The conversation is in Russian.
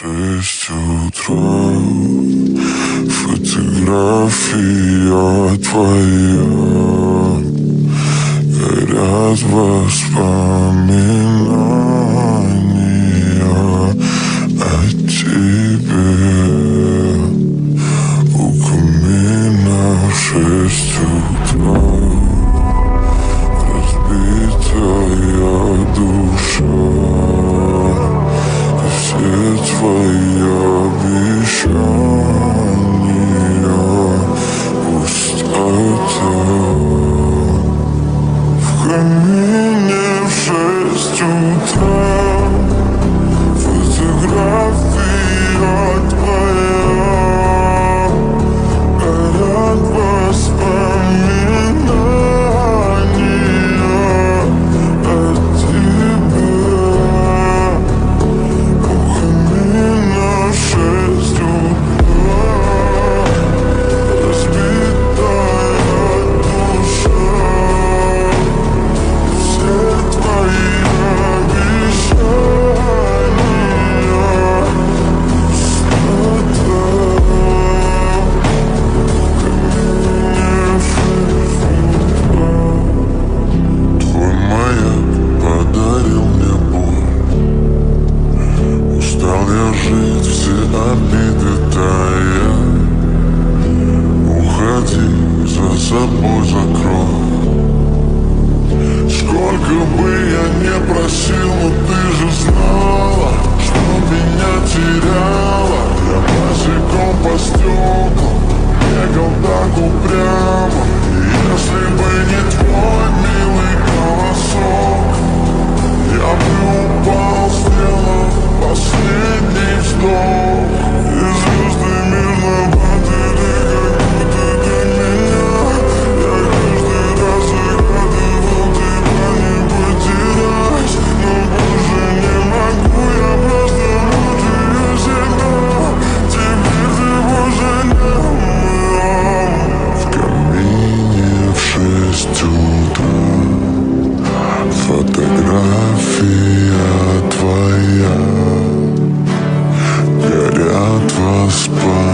6 утра, фотография твоя, горят воспоминания о тебе. У камина в 6 утра, разбитая душа, и все твои обещания пустота. В камине в 6 утра, фотография твоя, горят воспоминания о тебе. У камина в 6 утра, разбитая душа, все твои жить, все обиды тая. Уходи, за собой закрой. Сколько бы я не просил, но ты же знала, что меня теряла. Я босиком по стеклам бегал так упрямо. И если бы не твой милый голосок, я бы упал, сделав последний вздох. И звезды мирно падали, как будто до меня. Я каждый раз загадывал тебя не потерять, но больше не могу, я просто мучаю себя. Теперь ты больше не умрал. В камине в 6 утра, фотография твоя, горят воспоминания